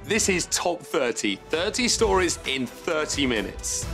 This is Top 30. 30 stories in 30 minutes.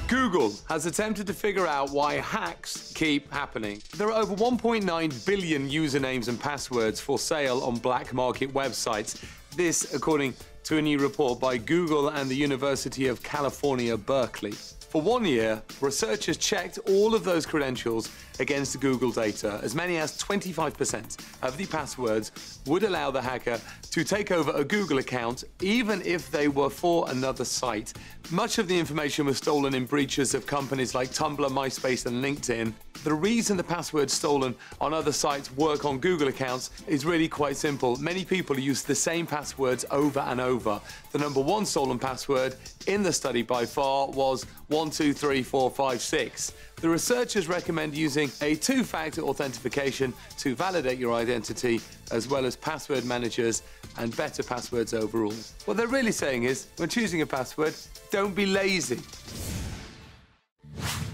Google has attempted to figure out why hacks keep happening. There are over 1.9 billion usernames and passwords for sale on black market websites. This, according to a new report by Google and the University of California, Berkeley. For 1 year, researchers checked all of those credentials against Google data. As many as 25% of the passwords would allow the hacker to take over a Google account, even if they were for another site. Much of the information was stolen in breaches of companies like Tumblr, MySpace, and LinkedIn. The reason the passwords stolen on other sites work on Google accounts is really quite simple. Many people use the same passwords over and over. The number one stolen password in the study by far was 123456. The researchers recommend using a two-factor authentication to validate your identity, as well as password managers and better passwords overall. What they're really saying is, when choosing a password, don't be lazy.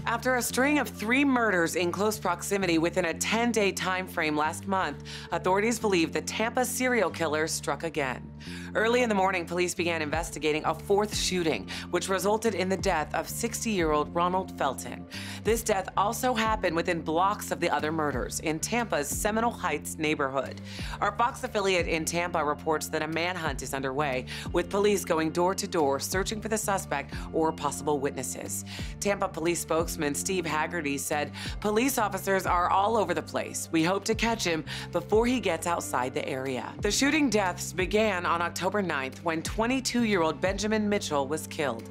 After a string of 3 murders in close proximity within a 10-day time frame last month, authorities believe the Tampa serial killer struck again. Early in the morning, police began investigating a 4th shooting, which resulted in the death of 60-year-old Ronald Felton. This death also happened within blocks of the other murders in Tampa's Seminole Heights neighborhood. Our Fox affiliate in Tampa reports that a manhunt is underway, with police going door to door searching for the suspect or possible witnesses. Tampa police spokesman Steve Haggerty said, "Police officers are all over the place. We hope to catch him before he gets outside the area." The shooting deaths began on October 9th when 22-year-old Benjamin Mitchell was killed.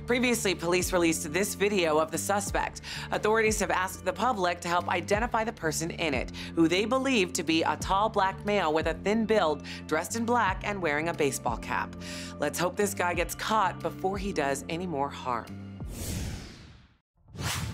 Previously, police released this video of the suspect. Authorities have asked the public to help identify the person in it, who they believe to be a tall black male with a thin build, dressed in black and wearing a baseball cap. Let's hope this guy gets caught before he does any more harm.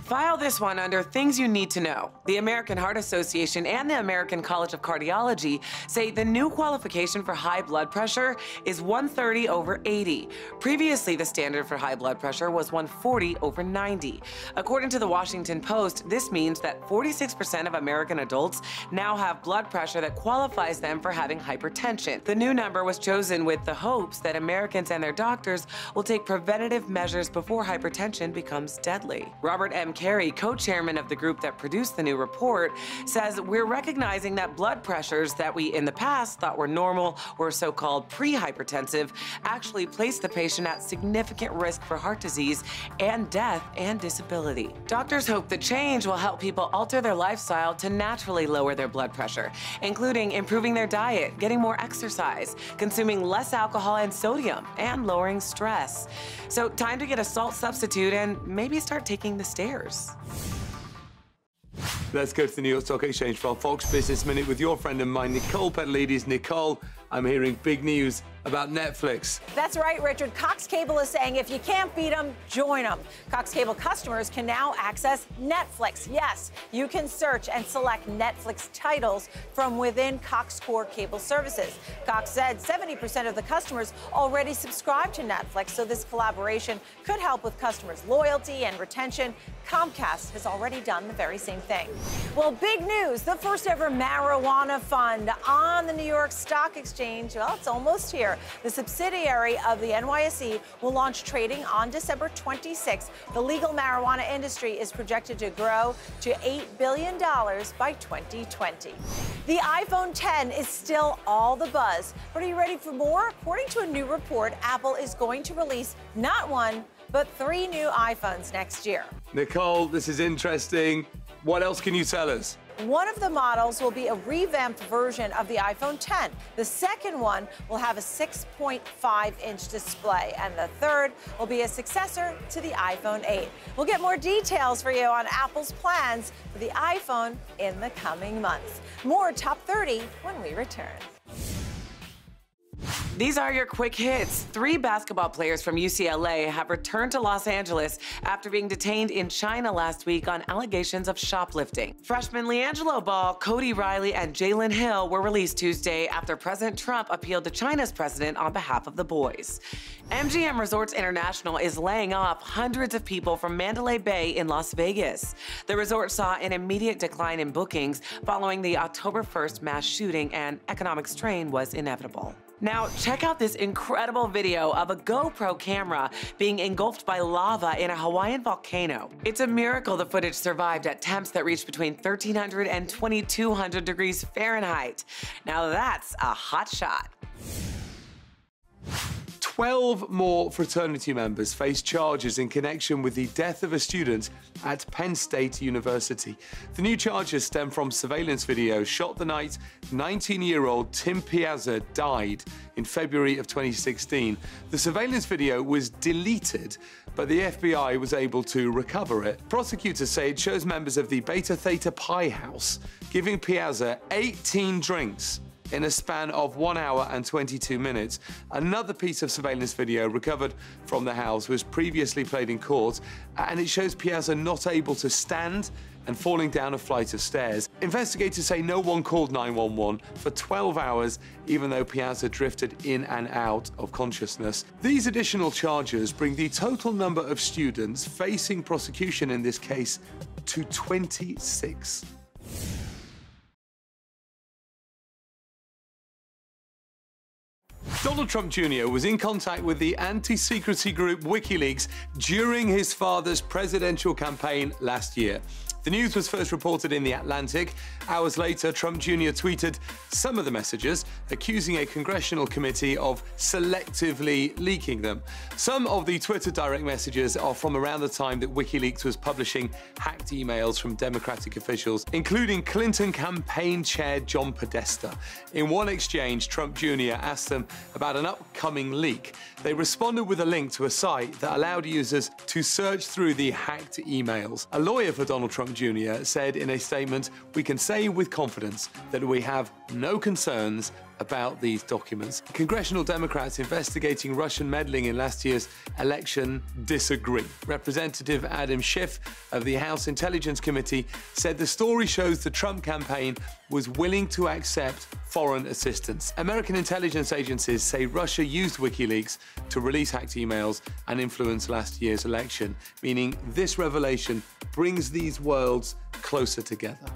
File this one under Things You Need to Know. The American Heart Association and the American College of Cardiology say the new qualification for high blood pressure is 130/80. Previously, the standard for high blood pressure was 140/90. According to the Washington Post, this means that 46% of American adults now have blood pressure that qualifies them for having hypertension. The new number was chosen with the hopes that Americans and their doctors will take preventative measures before hypertension becomes deadly. Robert M. Carey, co-chairman of the group that produced the new report, says, "We're recognizing that blood pressures that we in the past thought were normal or so-called pre-hypertensive actually place the patient at significant risk for heart disease and death and disability." Doctors hope the change will help people alter their lifestyle to naturally lower their blood pressure, including improving their diet, getting more exercise, consuming less alcohol and sodium, and lowering stress. So time to get a salt substitute and maybe start taking the stairs. Let's go to the New York Stock Exchange for our Fox Business Minute with your friend of mine, Nicole Petlides. Nicole, I'm hearing big news about Netflix. That's right, Richard. Cox Cable is saying if you can't beat them, join them. Cox Cable customers can now access Netflix. Yes, you can search and select Netflix titles from within Cox Core cable services. Cox said 70% of the customers already subscribe to Netflix, so this collaboration could help with customers' loyalty and retention. Comcast has already done the very same thing. Well, big news. The first ever marijuana fund on the New York Stock Exchange. Well, it's almost here. The subsidiary of the NYSE will launch trading on December 26th. The legal marijuana industry is projected to grow to $8 billion by 2020. The iPhone X is still all the buzz, but are you ready for more? According to a new report, Apple is going to release not 1, but 3 new iPhones next year. Nicole, this is interesting. What else can you tell us? One of the models will be a revamped version of the iPhone X. The second one will have a 6.5-inch display, and the third will be a successor to the iPhone 8. We'll get more details for you on Apple's plans for the iPhone in the coming months. More Top 30 when we return. These are your quick hits. 3 basketball players from UCLA have returned to Los Angeles after being detained in China last week on allegations of shoplifting. Freshman LiAngelo Ball, Cody Riley, and Jalen Hill were released Tuesday after President Trump appealed to China's president on behalf of the boys. MGM Resorts International is laying off hundreds of people from Mandalay Bay in Las Vegas. The resort saw an immediate decline in bookings following the October 1st mass shooting, and economic strain was inevitable. Now, check out this incredible video of a GoPro camera being engulfed by lava in a Hawaiian volcano. It's a miracle the footage survived at temps that reached between 1,300 and 2,200 degrees Fahrenheit. Now that's a hot shot. 12 more fraternity members face charges in connection with the death of a student at Penn State University. The new charges stem from surveillance video shot the night 19-year-old Tim Piazza died in February of 2016. The surveillance video was deleted, but the FBI was able to recover it. Prosecutors say it shows members of the Beta Theta Pi house giving Piazza 18 drinks in a span of 1 hour and 22 minutes. Another piece of surveillance video recovered from the house was previously played in court, and it shows Piazza not able to stand and falling down a flight of stairs. Investigators say no one called 911 for 12 hours, even though Piazza drifted in and out of consciousness. These additional charges bring the total number of students facing prosecution in this case to 26. Donald Trump Jr. was in contact with the anti-secrecy group WikiLeaks during his father's presidential campaign last year. The news was first reported in The Atlantic. Hours later, Trump Jr. tweeted some of the messages, accusing a congressional committee of selectively leaking them. Some of the Twitter direct messages are from around the time that WikiLeaks was publishing hacked emails from Democratic officials, including Clinton campaign chair John Podesta. In one exchange, Trump Jr. asked them about an upcoming leak. They responded with a link to a site that allowed users to search through the hacked emails. A lawyer for Donald Trump Jr. said in a statement, "We can say with confidence that we have no concerns about these documents." Congressional Democrats investigating Russian meddling in last year's election disagree. Representative Adam Schiff of the House Intelligence Committee said the story shows the Trump campaign was willing to accept foreign assistance. American intelligence agencies say Russia used WikiLeaks to release hacked emails and influence last year's election, meaning this revelation brings these worlds closer together.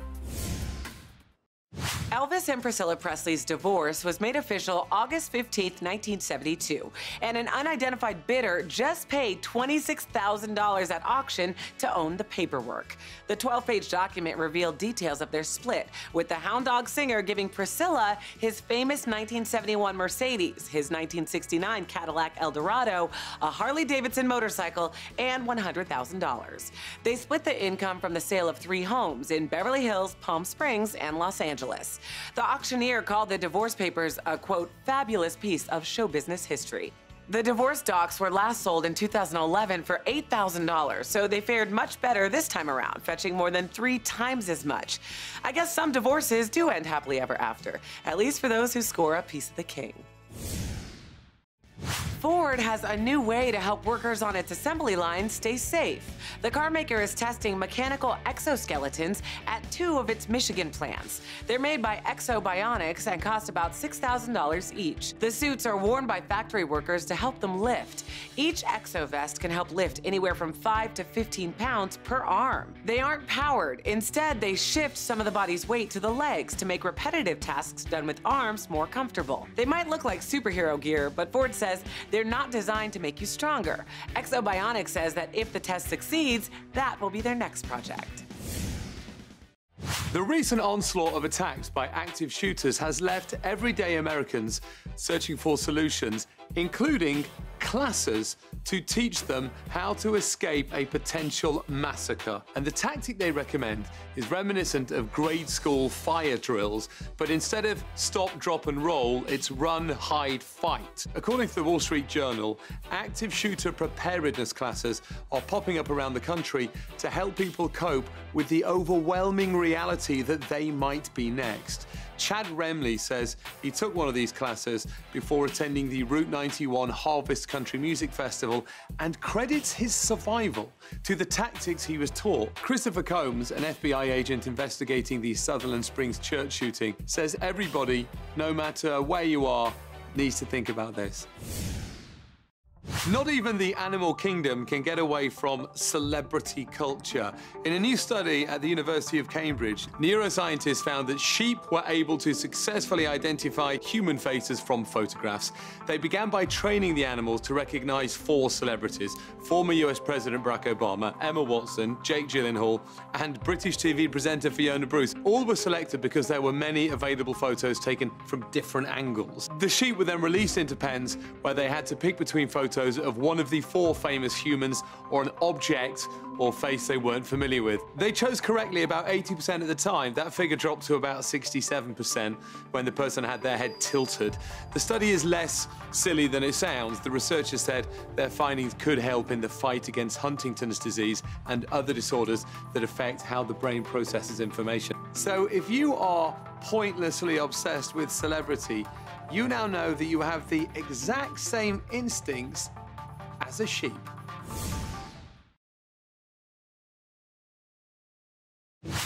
Elvis and Priscilla Presley's divorce was made official August 15, 1972, and an unidentified bidder just paid $26,000 at auction to own the paperwork. The 12-page document revealed details of their split, with the hound dog singer giving Priscilla his famous 1971 Mercedes, his 1969 Cadillac Eldorado, a Harley-Davidson motorcycle, and $100,000. They split the income from the sale of 3 homes in Beverly Hills, Palm Springs, and Los Angeles. The auctioneer called the divorce papers a, quote, fabulous piece of show business history. The divorce docs were last sold in 2011 for $8,000, so they fared much better this time around, fetching more than 3 times as much. I guess some divorces do end happily ever after, at least for those who score a piece of the king. Ford has a new way to help workers on its assembly line stay safe. The car maker is testing mechanical exoskeletons at 2 of its Michigan plants. They're made by Exobionics and cost about $6,000 each. The suits are worn by factory workers to help them lift. Each exovest can help lift anywhere from 5 to 15 pounds per arm. They aren't powered. Instead, they shift some of the body's weight to the legs to make repetitive tasks done with arms more comfortable. They might look like superhero gear, but Ford says they're not designed to make you stronger. Exobionics says that if the test succeeds, that will be their next project. The recent onslaught of attacks by active shooters has left everyday Americans searching for solutions, including classes to teach them how to escape a potential massacre. And the tactic they recommend is reminiscent of grade school fire drills, but instead of stop, drop, and roll, it's run, hide, fight. According to the Wall Street Journal, active shooter preparedness classes are popping up around the country to help people cope with the overwhelming reality that they might be next. Chad Remley says he took one of these classes before attending the Route 91 Harvest Country Music Festival and credits his survival to the tactics he was taught. Christopher Combs, an FBI agent investigating the Sutherland Springs church shooting, says everybody, no matter where you are, needs to think about this. Not even the animal kingdom can get away from celebrity culture. In a new study at the University of Cambridge, neuroscientists found that sheep were able to successfully identify human faces from photographs. They began by training the animals to recognize 4 celebrities: former US President Barack Obama, Emma Watson, Jake Gyllenhaal, and British TV presenter Fiona Bruce. All were selected because there were many available photos taken from different angles. The sheep were then released into pens where they had to pick between photos of one of the 4 famous humans or an object or face they weren't familiar with. They chose correctly about 80% of the time. That figure dropped to about 67% when the person had their head tilted. The study is less silly than it sounds. The researchers said their findings could help in the fight against Huntington's disease and other disorders that affect how the brain processes information. So if you are pointlessly obsessed with celebrity, you now know that you have the exact same instincts as a sheep.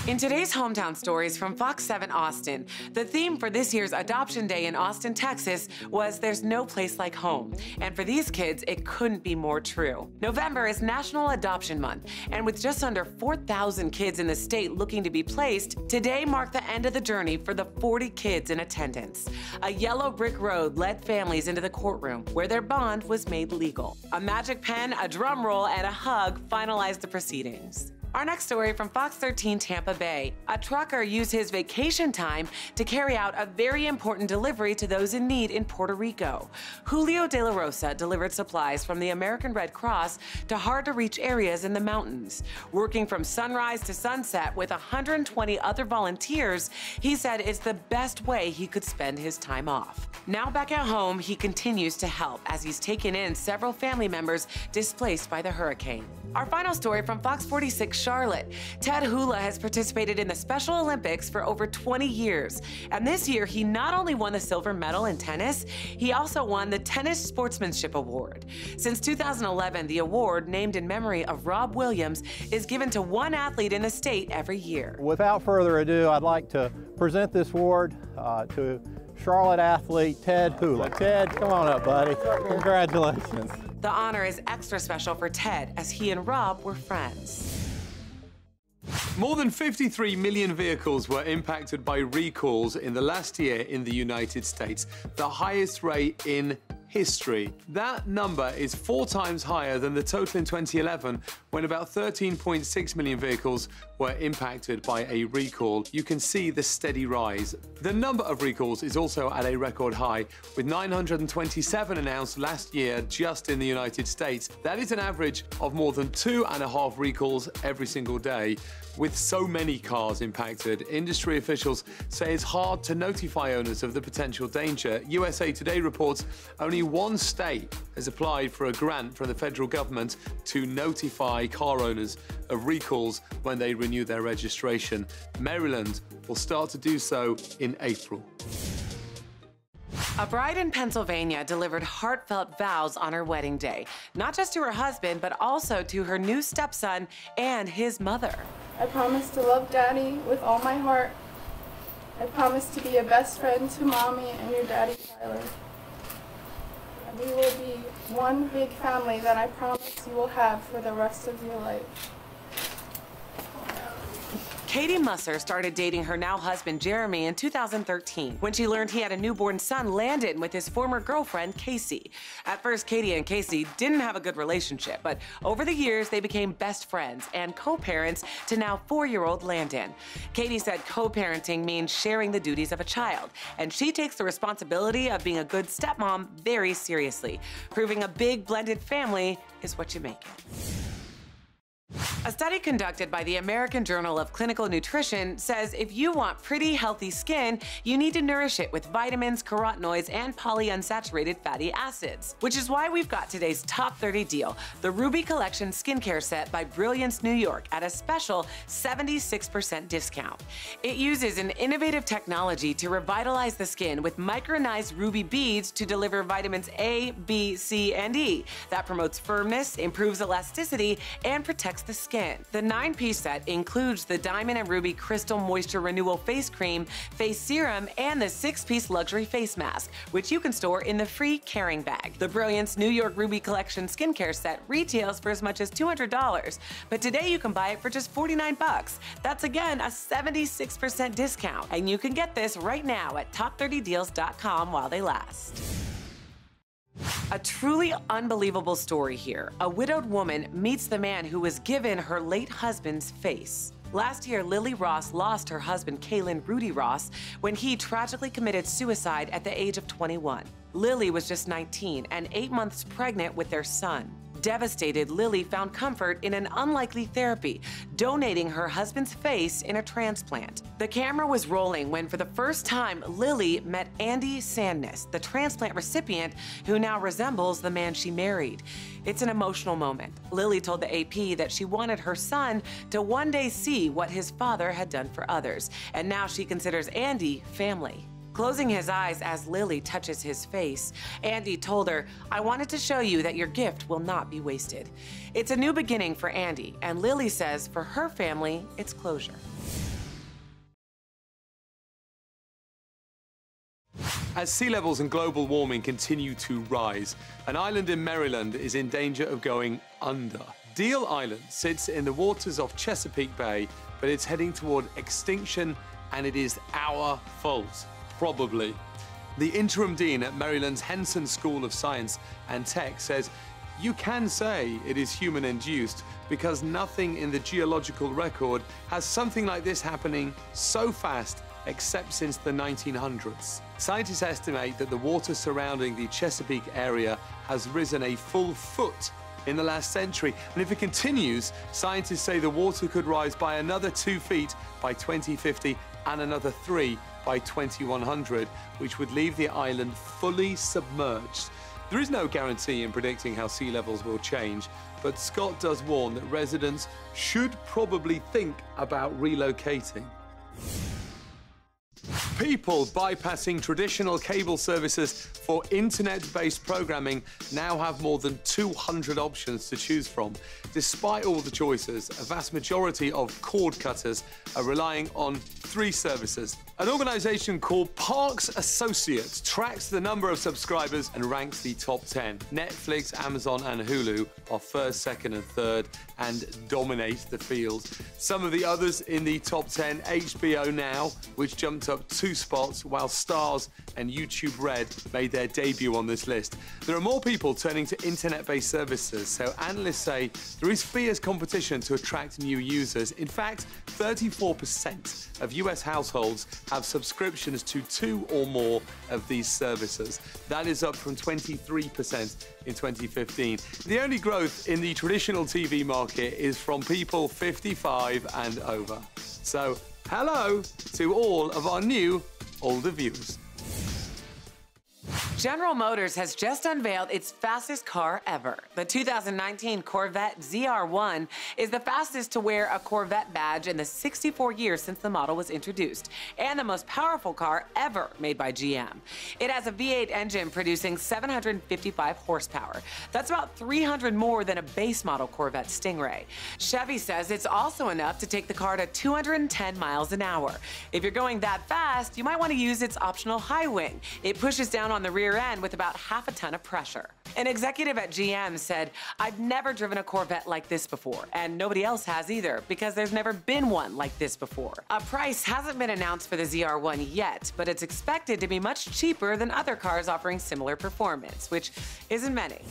In today's Hometown Stories from Fox 7 Austin, the theme for this year's Adoption Day in Austin, Texas was "There's no place like home." And for these kids, it couldn't be more true. November is National Adoption Month, and with just under 4,000 kids in the state looking to be placed, today marked the end of the journey for the 40 kids in attendance. A yellow brick road led families into the courtroom, where their bond was made legal. A magic pen, a drum roll, and a hug finalized the proceedings. Our next story from Fox 13 Tampa Bay. A trucker used his vacation time to carry out a very important delivery to those in need in Puerto Rico. Julio De La Rosa delivered supplies from the American Red Cross to hard-to-reach areas in the mountains. Working from sunrise to sunset with 120 other volunteers, he said it's the best way he could spend his time off. Now back at home, he continues to help as he's taken in several family members displaced by the hurricane. Our final story from Fox 46 Charlotte. Ted Hula has participated in the Special Olympics for over 20 years. And this year, he not only won the silver medal in tennis, he also won the Tennis Sportsmanship Award. Since 2011, the award, named in memory of Rob Williams, is given to one athlete in the state every year. Without further ado, I'd like to present this award to Charlotte athlete Ted Hula. Ted, come on up, buddy. Congratulations. The honor is extra special for Ted, as he and Rob were friends. More than 53 million vehicles were impacted by recalls in the last year in the United States, the highest rate in history. That number is 4 times higher than the total in 2011, when about 13.6 million vehicles were impacted by a recall. You can see the steady rise. The number of recalls is also at a record high, with 927 announced last year just in the United States. That is an average of more than 2.5 recalls every single day. With so many cars impacted, industry officials say it's hard to notify owners of the potential danger. USA Today reports only one state has applied for a grant from the federal government to notify car owners of recalls when they renew their registration. Maryland will start to do so in April. A bride in Pennsylvania delivered heartfelt vows on her wedding day, not just to her husband, but also to her new stepson and his mother. I promise to love Daddy with all my heart. I promise to be a best friend to Mommy and your daddy, Tyler. And we will be one big family that I promise you will have for the rest of your life. Katie Musser started dating her now husband Jeremy in 2013 when she learned he had a newborn son, Landon, with his former girlfriend Casey. At first, Katie and Casey didn't have a good relationship, but over the years they became best friends and co-parents to now 4-year-old Landon. Katie said co-parenting means sharing the duties of a child, and she takes the responsibility of being a good stepmom very seriously, proving a big blended family is what you make it. A study conducted by the American Journal of Clinical Nutrition says if you want pretty, healthy skin, you need to nourish it with vitamins, carotenoids, and polyunsaturated fatty acids. Which is why we've got today's top 30 deal, the Ruby Collection skincare set by Brilliance New York at a special 76% discount. It uses an innovative technology to revitalize the skin with micronized ruby beads to deliver vitamins A, B, C, and E that promotes firmness, improves elasticity, and protects protects the skin. The 9-piece set includes the Diamond and Ruby Crystal Moisture Renewal Face Cream, Face Serum, and the 6-piece luxury face mask, which you can store in the free carrying bag. The Brilliance New York Ruby Collection skincare set retails for as much as $200, but today you can buy it for just $49. That's again a 76% discount, and you can get this right now at top30deals.com while they last. A truly unbelievable story here. A widowed woman meets the man who was given her late husband's face. Last year, Lily Ross lost her husband, Kalen Rudy Ross, when he tragically committed suicide at the age of 21. Lily was just 19 and 8 months pregnant with their son. Devastated, Lily found comfort in an unlikely therapy, donating her husband's face in a transplant. The camera was rolling when, for the first time, Lily met Andy Sandness, the transplant recipient who now resembles the man she married. It's an emotional moment. Lily told the AP that she wanted her son to one day see what his father had done for others, and now she considers Andy family. Closing his eyes as Lily touches his face, Andy told her, "I wanted to show you that your gift will not be wasted." It's a new beginning for Andy, and Lily says for her family, it's closure. As sea levels and global warming continue to rise, an island in Maryland is in danger of going under. Deal Island sits in the waters off Chesapeake Bay, but it's heading toward extinction, and it is our fault. Probably. The interim dean at Maryland's Henson School of Science and Tech says you can say it is human-induced because nothing in the geological record has something like this happening so fast except since the 1900s. Scientists estimate that the water surrounding the Chesapeake area has risen a full foot in the last century, and if it continues, scientists say the water could rise by another 2 feet by 2050 and another 3 by 2100, which would leave the island fully submerged. There is no guarantee in predicting how sea levels will change, but Scott does warn that residents should probably think about relocating. People bypassing traditional cable services for internet-based programming now have more than 200 options to choose from. Despite all the choices, a vast majority of cord cutters are relying on 3 services. An organization called Parks Associates tracks the number of subscribers and ranks the top 10. Netflix, Amazon, and Hulu are first, second, and third and dominate the field. Some of the others in the top 10, HBO Now, which jumped up 2 spots, while Starz and YouTube Red made their debut on this list. There are more people turning to internet-based services, so analysts say there is fierce competition to attract new users. In fact, 34% of US households have subscriptions to 2 or more of these services. That is up from 23% in 2015. The only growth in the traditional TV market is from people 55 and over. So, hello to all of our new older viewers. General Motors has just unveiled its fastest car ever. The 2019 Corvette ZR1 is the fastest to wear a Corvette badge in the 64 years since the model was introduced, and the most powerful car ever made by GM. It has a V8 engine producing 755 horsepower. That's about 300 more than a base model Corvette Stingray. Chevy says it's also enough to take the car to 210 miles an hour. If you're going that fast, you might want to use its optional high wing. It pushes down on the rear end with about half a ton of pressure. An executive at GM said, "I've never driven a Corvette like this before, and nobody else has either, because there's never been one like this before." A price hasn't been announced for the ZR1 yet, but it's expected to be much cheaper than other cars offering similar performance, which isn't many.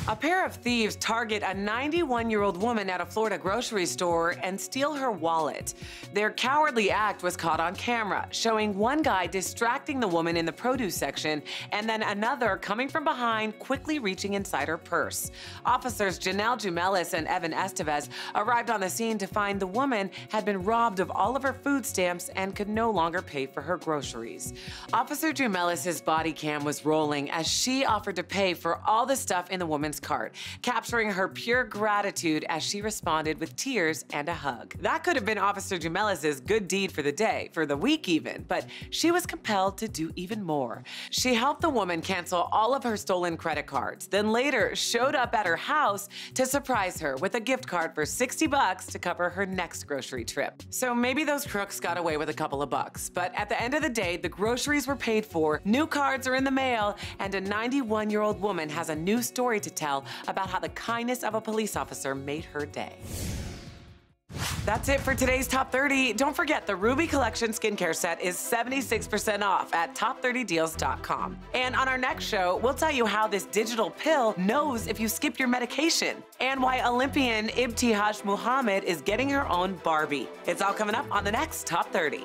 A pair of thieves target a 91-year-old woman at a Florida grocery store and steal her wallet. Their cowardly act was caught on camera, showing one guy distracting the woman in the produce section and then another coming from behind, quickly reaching inside her purse. Officers Janelle Jumelis and Evan Estevez arrived on the scene to find the woman had been robbed of all of her food stamps and could no longer pay for her groceries. Officer Jumelis' body cam was rolling as she offered to pay for all the stuff in the the woman's cart, capturing her pure gratitude as she responded with tears and a hug. That could have been Officer Gemelis' good deed for the day, for the week even, but she was compelled to do even more. She helped the woman cancel all of her stolen credit cards, then later showed up at her house to surprise her with a gift card for $60 to cover her next grocery trip. So maybe those crooks got away with a couple of bucks, but at the end of the day, the groceries were paid for, new cards are in the mail, and a 91-year-old woman has a new story to tell about how the kindness of a police officer made her day. That's it for today's Top 30. Don't forget, the Ruby Collection skincare set is 76% off at top30deals.com. And on our next show, we'll tell you how this digital pill knows if you skip your medication, and why Olympian Ibtihaj Muhammad is getting her own Barbie. It's all coming up on the next Top 30.